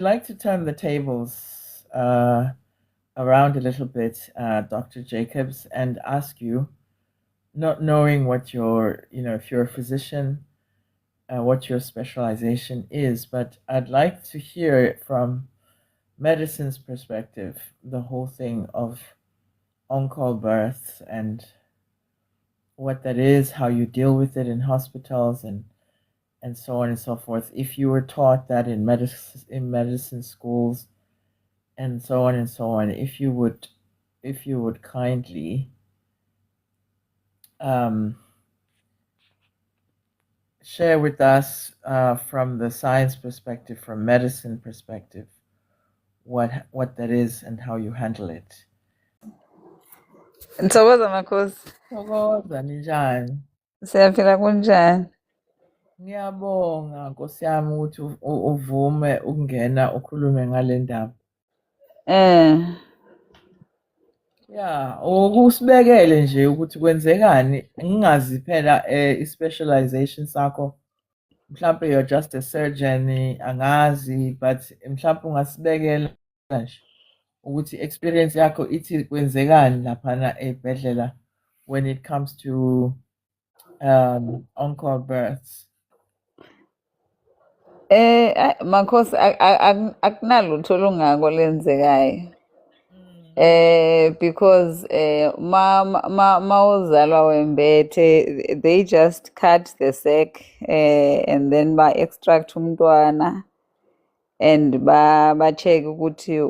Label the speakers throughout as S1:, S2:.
S1: like to turn the tables around a little bit, Dr. Jacobs, and ask you, not knowing what if you're a physician, what your specialization is, but I'd like to hear it from medicine's perspective, the whole thing of on-call births and what that is, how you deal with it in hospitals, and so on and so forth. If you were taught that in medicine schools, and so on and so on, if you would kindly um, share with us from the science perspective, from medicine perspective, what that is and how you handle it.
S2: Ngithokoza makhosi.
S1: Thokoza, ninjani?
S2: Siyaphila kunjani?
S1: Ngiyabonga Nkosi yami ukuthi uvume ukungena ukhulume ngale ndaba. Ya, ukusibekele nje ukuthi kwenzekani, ngingazi phela i-specialization sakho. Mhlawumbe you're just a surgeon, angazi, but mhlawumbe ungasibekela nje ukuthi experience yakho ithi kwenzekani laphana ey'bhedlela when it comes to on-call births.
S2: Makhosi akunalutho olungako lenzekayo. Because ma uzalwa wembethe, they just cut the sac and then ba extract umntwana and ba check ukuthi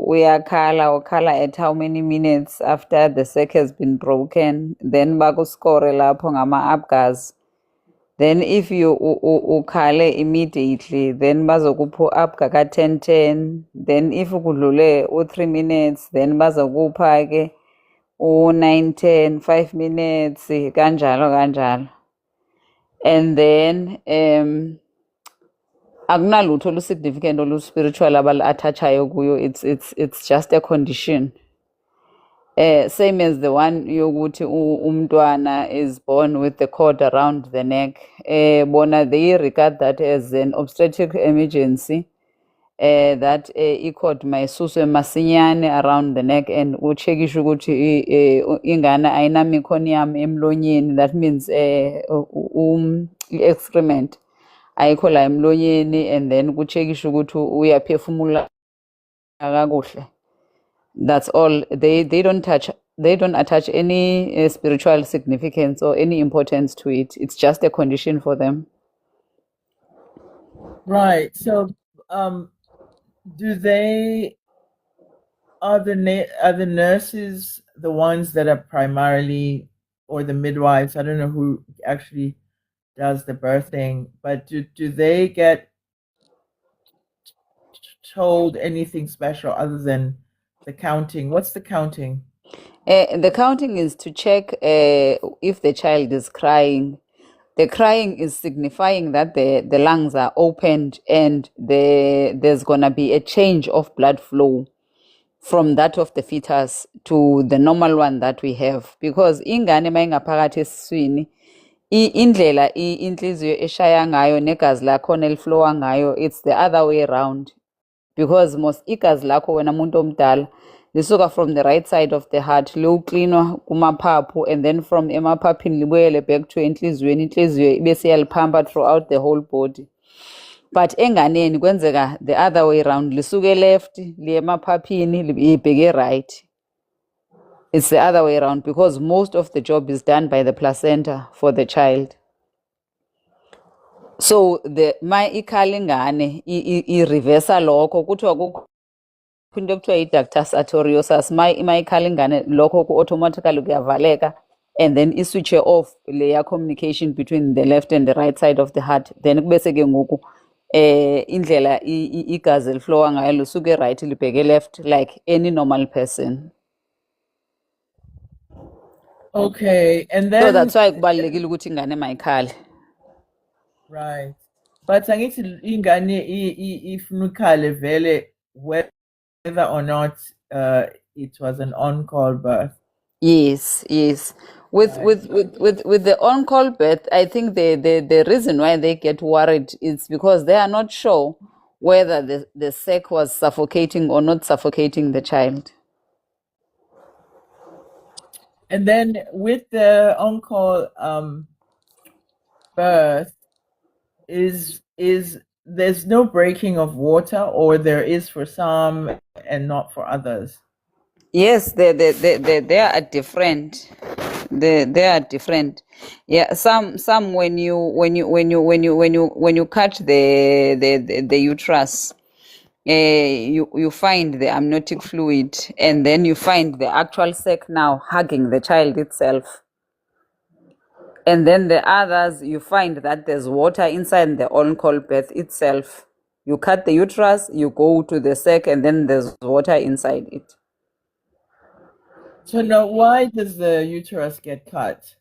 S2: ukhala at how many minutes after the sac has been broken, then bakuscore lapho ngama-ABGAS. Then if you ukhale immediately, then bazokupha u-ABGA ka-10-10. Then if kudlule u-3 minutes, then bazokupha ke u-9-10, 5 minutes, kanjalo. And then akunalutho olu-significant olu-spiritual abalu-athachayo kuyo. It's just a condition. Same as the one yokuthi umntwana is born with the cord around the neck. Bona they regard that as an obstetric emergency. That i-cord mayisuswe masinyane around the neck and uchekishe ukuthi ingane ayina meconium emlonyeni. That means i-excrement ayikho la emlonyeni, and then kuchekishe ukuthi uyaphefumula kakuhle. That's all. They don't attach any spiritual significance or any importance to it. It's just a condition for them.
S1: Right. So, do they are the nurses the ones that are primarily, or the midwives? I don't know who actually does the birthing, but do they get told anything special other than the counting? What's the counting?
S2: The counting is to check if the child is crying. The crying is signifying that the lungs are opened and there's going to be a change of blood flow from that of the fetus to the normal one that we have. Because ingane mayingaphakathi esiswini, indlela inhliziyo eshaya ngayo negazi lakhona eliflowa ngayo, it's the other way around. Because most igazi lakho wena muntu omdala lisuka from the right side of the heart liyoklinwa kumaphaphu, and then from emaphaphini libuyele back to enhliziyweni, inhliziyo ibese iyaliphampa throughout the whole body. But enganeni kwenzeka the other way around, lisuke left liye emaphaphini libheke right. It's the other way around because most of the job is done by the placenta for the child. So ma ikhala ingane i-reversa lokho kuthiwa kukho into ekuthiwa i-ductus arteriosus. Ma ikhala ingane lokho automatically kuyavaleka, and then iswitche off leya communication between the left and the right side of the heart. Then kubese ke ngoku indlela igazi eliflowa ngayo lisuke right libheke left like any normal person.
S1: Okay, and then
S2: so that's why kubalulekile ukuthi ingane mayikhale.
S1: Right, but angithi ingane ifuna ukhale vele whether or not it was an on-call birth.
S2: Yes. With the on-call birth, I think the reason why they get worried is because they are not sure whether the sac was suffocating or not suffocating the child.
S1: And then with the on-call birth, is there's no breaking of water, or there is for some and not for others?
S2: Yes, they are different. They are different. Yeah, some when you cut the uterus, you find the amniotic fluid, and then you find the actual sac now hugging the child itself. And then the others, you find that there's water inside the on-call birth itself. You cut the uterus, you go to the sac, and then there's water inside it.
S1: So now, why does the uterus get cut?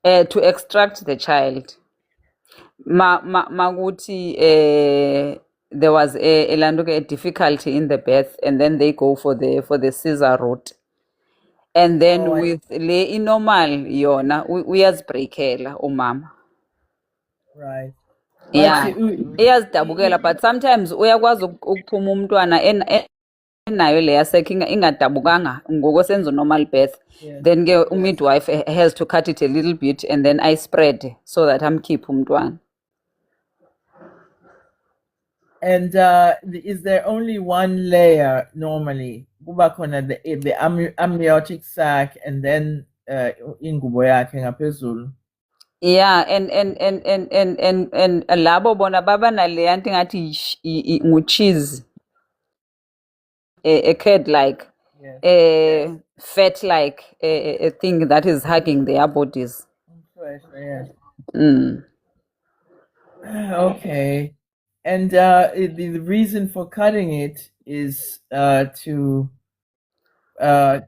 S2: To extract the child. Maguti, there was a difficulty in the birth, and then they go for the Caesar route. And then with le inormal yona uyazibreakela umama.
S1: Right.
S2: Yeah, iyazidabukela, but sometimes uyakwazi ukuphuma umntwana enayo leya sac ingadabukanga ngokwesenza normal birth.
S1: Yeah.
S2: Then ke midwife has to cut it a little bit and then I spread so that amkhiphe umntwana.
S1: And is there only one layer normally? Kuba khona the amniotic sac and then ingubo yakhe ngaphezulu.
S2: Yeah, and labo bona baba naleya nto ngathi ngucheese, a curd like,
S1: Yes.
S2: fat like a thing that is hugging their bodies.
S1: Yes.
S2: Mm.
S1: Okay. And the reason for cutting it is to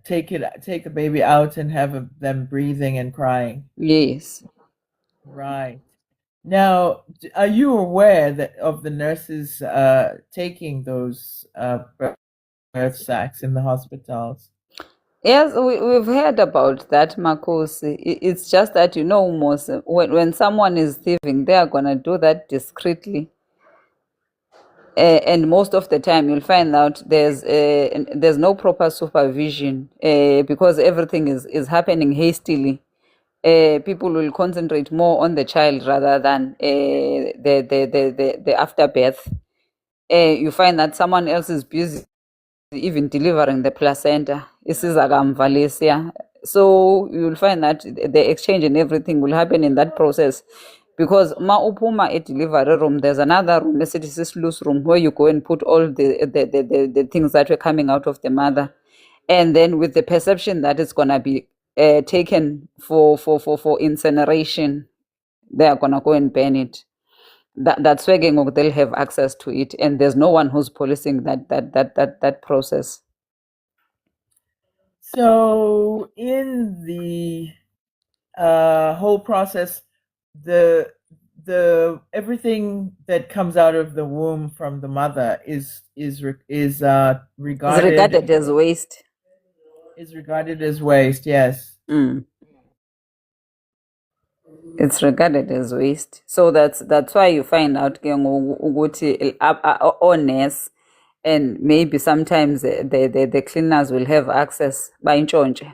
S1: take the baby out and have them breathing and crying.
S2: Yes.
S1: Right. Now, are you aware of the nurses taking those birth sacs in the hospitals?
S2: Yes, we've heard about that, Makosi. It's just that, most when someone is thieving, they are gonna do that discreetly. And most of the time, you'll find out there's no proper supervision because everything is happening hastily. People will concentrate more on the child rather than the afterbirth. You find that someone else is busy even delivering the placenta. So you'll find that the exchange and everything will happen in that process. Because ma upuma a delivery room, there's another room, a loose room, where you go and put all the things that were coming out of the mother. And then with the perception that it's gonna be taken for incineration, they are gonna go and burn it. That's where they'll have access to it, and there's no one who's policing that process.
S1: So in the whole process, the everything that comes out of the womb from the mother is regarded
S2: as waste.
S1: Is regarded as waste. Yes.
S2: Mm. It's regarded as waste. So that's why you find out honest, and maybe sometimes the cleaners will have access by intshontshe.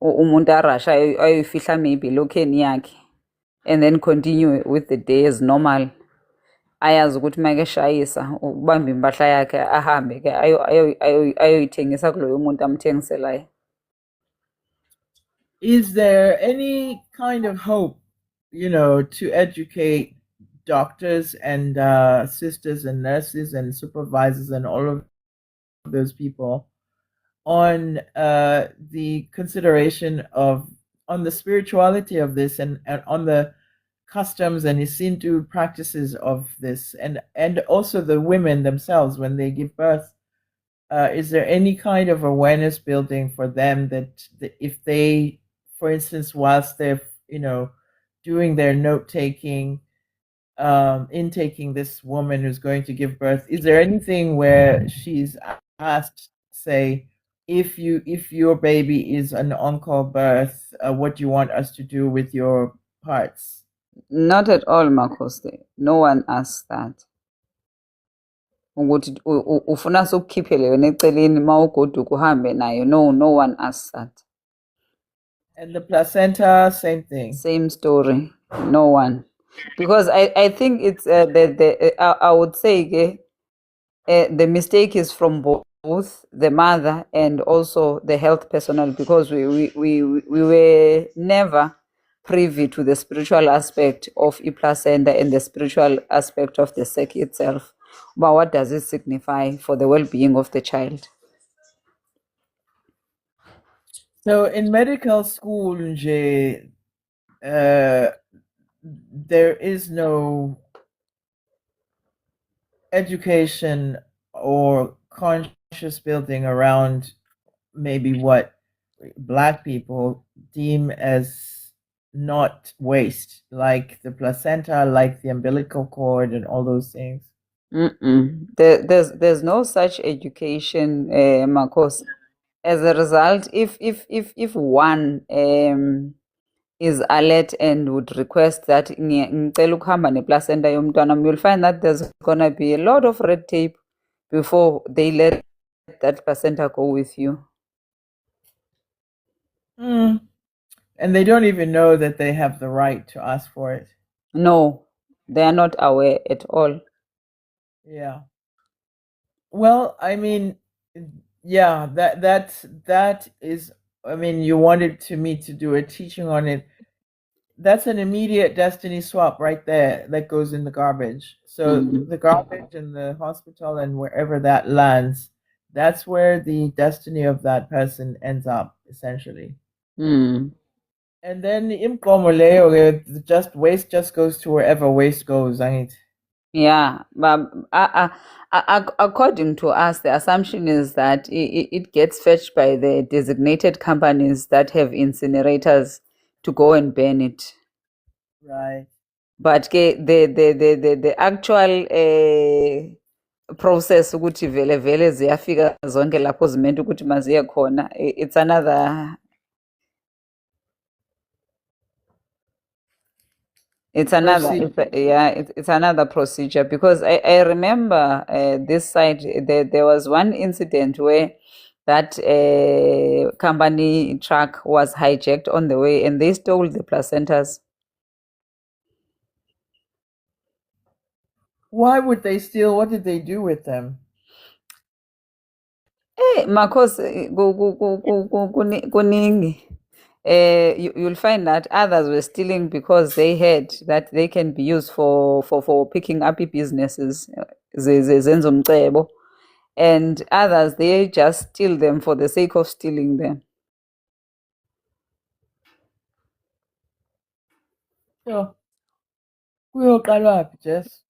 S2: Umuntu arasha ayifihla maybe lokheni yakhe and then continue with the day as normal. Ayazi ukuthi makeshayisa ukubamba impahla yakhe ahambe ke ayoyithengisa kuloyo umuntu amthengiselayo.
S1: Is there any kind of hope, to educate doctors and sisters and nurses and supervisors and all of those people on the consideration on the spirituality of this and on the customs and Isintu practices of this, and also the women themselves when they give birth? Is there any kind of awareness building for them that if they, for instance, whilst they're doing their note taking, intaking this woman who's going to give birth, is there anything where she's asked, say, if your baby is an on-call birth, what do you want us to do with your parts?
S2: Not at all, Makosi. No one asks that. ukuthi ufuna sokukhiphele yona eceleni uma ugoduka uhambe nayo. No one asks that.
S1: And the placenta, same thing.
S2: Same story. No one. Because I think it's I would say the mistake is from both the mother and also the health personnel, because we were never privy to the spiritual aspect of placenta and the spiritual aspect of the sac itself. But what does it signify for the well-being of the child?
S1: So in medical school, nje, there is no education or conscious building around maybe what Black people deem as not waste, like the placenta, like the umbilical cord, and all those things.
S2: There's no such education, Marcos. As a result, if one is alert and would request that ngicela ukuhamba ne-placenta yomntwana, you'll find that there's gonna be a lot of red tape before they let that placenta go with you.
S1: And they don't even know that they have the right to ask for it.
S2: No, they are not aware at all.
S1: Yeah. Well, I mean, yeah, that is. I mean, you wanted me to do a teaching on it. That's an immediate destiny swap right there that goes in the garbage. So the garbage in the hospital and wherever that lands, that's where the destiny of that person ends up, essentially. And then just waste just goes to wherever waste goes, ain't it?
S2: Yeah, but according to us, the assumption is that it gets fetched by the designated companies that have incinerators to go and burn it.
S1: Right.
S2: But the actual process ukuthi vele ziyafika zonke lapho zimeant ukuthi maziye khona, it's another it's another procedure, because I remember this side there was one incident where that company truck was hijacked on the way and they stole the placentas.
S1: Why would they steal? What did they do with them?
S2: Hey, Marcos, kuningi. You'll find that others were stealing because they heard that they can be used for picking up businesses, zenzomcebo, and others they just steal them for the sake of stealing them.
S1: So, kuyoqalwa phi, Jess?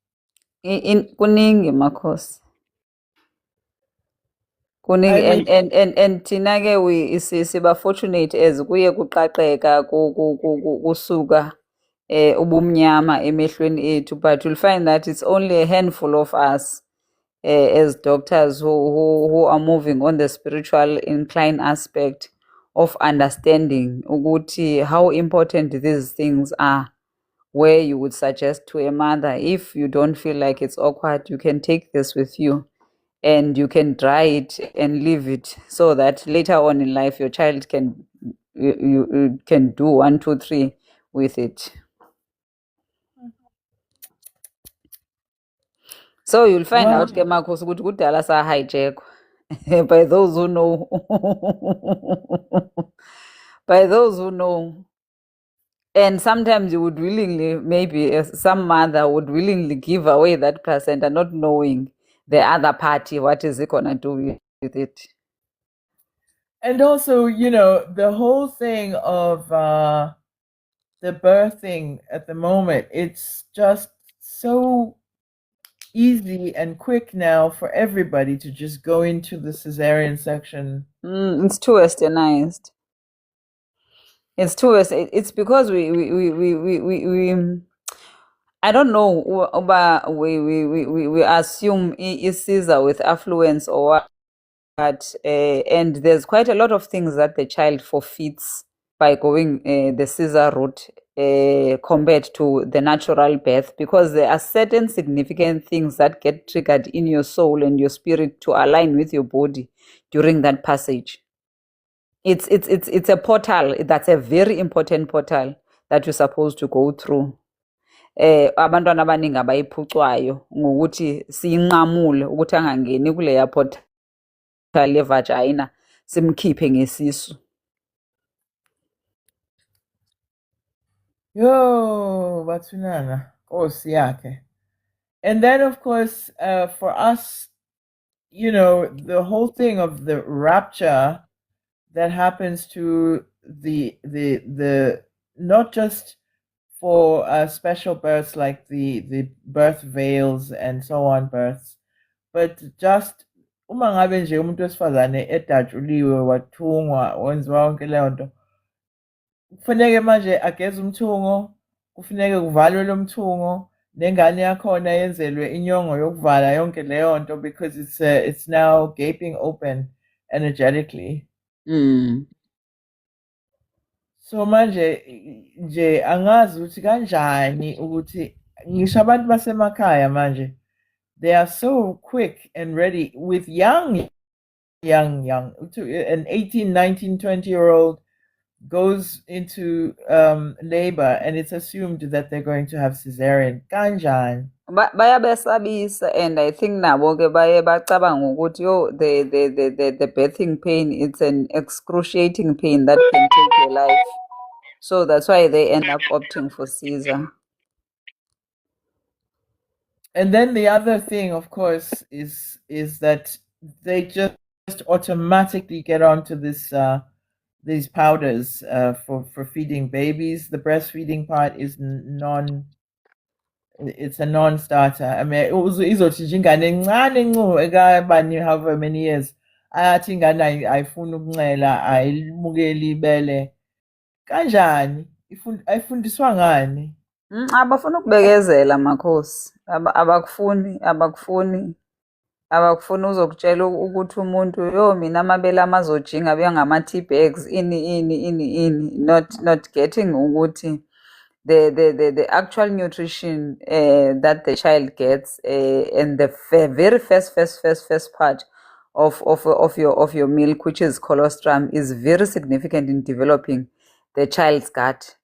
S2: Kuningi, Marcos. Kuningi, and thina ke we siba fortunate as kuye kuqaqeka kusuka ubumnyama emehlweni ethu, but you'll find that it's only a handful of us as doctors who are moving on the spiritual incline aspect of understanding ukuthi how important these things are, where you would suggest to a mother, if you don't feel like it's awkward, you can take this with you and you can dry it and leave it, so that later on in life your child can you can do 1, 2, 3 with it. So you'll find out ke Marcos ukuthi kudala sa hijack by those who know. By those who know. And sometimes you would willingly, maybe some mother would willingly give away that placenta, not knowing the other party, what is it gonna do with it.
S1: And also, the whole thing of the birthing at the moment, it's just so easy and quick now for everybody to just go into the cesarean section.
S2: It's too westernized. It's because we I don't know, but we assume is Caesar with affluence or what, and there's quite a lot of things that the child forfeits by going the Caesar route compared to the natural birth, because there are certain significant things that get triggered in your soul and your spirit to align with your body during that passage. It's a portal. That's a very important portal that you're supposed to go through. Abantwana abaningi abayiphucwayo ngokuthi siyinqamule ukuthi angangeni kuleya portal yevagina simkhiphe ngesisu.
S1: Yo, Batsunana. Oh, Siake. And then, of course, for us, the whole thing of the rapture that happens to the not just for special births like the birth veils and so on births, but just uma ngabe nje umuntu wesifazane edatshuliwe wathungwa wenziwa yonke leyo nto, kufanele manje ageze umthungo, kufanele kuvalwe lo mthungo, nengane yakhona yenzelwe inyongo yokuvala yonke leyo nto, because it's now gaping open energetically. So manje nje angazi ukuthi kanjani ukuthi ngisho abantu basemakhaya manje they are so quick and ready with young an 18, 19, 20-year-old goes into labor and it's assumed that they're going to have cesarean. Kanjani?
S2: Bayabesabisa, and I think nabo ke baye bacabanga ukuthi the birthing pain, it's an excruciating pain that can take your life. So that's why they end up opting for Caesar.
S1: And then the other thing, of course, is that they just automatically get onto these powders for feeding babies. The breastfeeding part is it's a non-starter. I mean, izothi nje ingane encane ncu ekabani however many years ayathi ingane ayifuna ukuncela ayimukeli ibele. Kanjani? Ayifundiswa ngani?
S2: Abafuna ukubekezela makhosi. Abakufuni uzokutshela ukuthi umuntu mina amabele amazojinga bengama-tea bags ini not getting ukuthi the actual nutrition that the child gets and the very first part of your milk, which is colostrum, is very significant in developing the child's gut.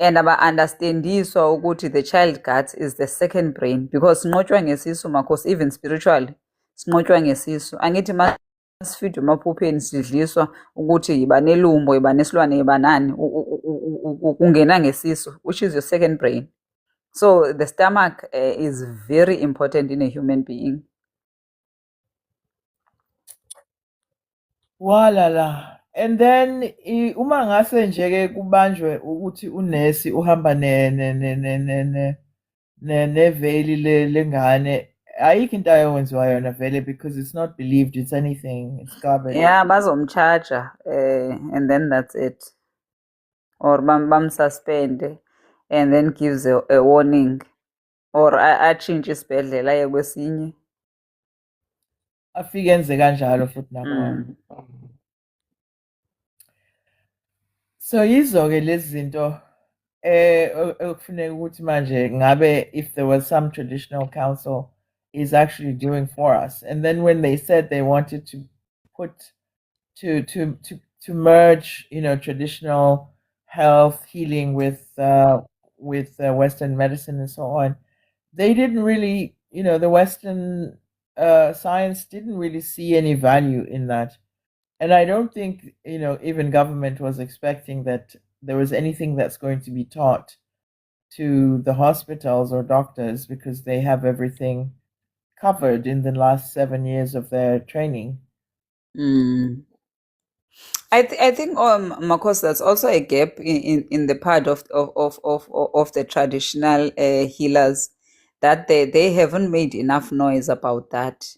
S2: And aba-understandiswa ukuthi the child gut is the second brain, because sinqotshwa ngesisu makhosi, even spiritually sinqotshwa ngesisu. Angithi masifidwe emaphupheni sidliswa ukuthi yiba nelumbo, yiba nesilwane, yiba nani, kungena ngesisu, which is your second brain. So the stomach is very important in a human being.
S1: Walala. And then uma ngase nje ke kubanjwe ukuthi unesi uhamba neveli lengane, ayikho into ayenziwa yona vele, because it's not believed it's anything, it's garbage.
S2: Yeah, bazomcharger and then that's it, or bamsuspend and then gives a warning, or atshintshe isibhedlela aye kwesinye,
S1: afike enze kanjalo futhi nakhona. So yizo-ke lezi zinto okufuneka ukuthi manje ngabe if there was some traditional council is actually doing for us. And then when they said they wanted to put to merge, traditional health healing with Western medicine and so on, they didn't really, the Western science didn't really see any value in that. And I don't think, even government was expecting that there was anything that's going to be taught to the hospitals or doctors, because they have everything covered in the last 7 years of their training.
S2: I think Marcos, that's also a gap in the part of the traditional healers, that they haven't made enough noise about that.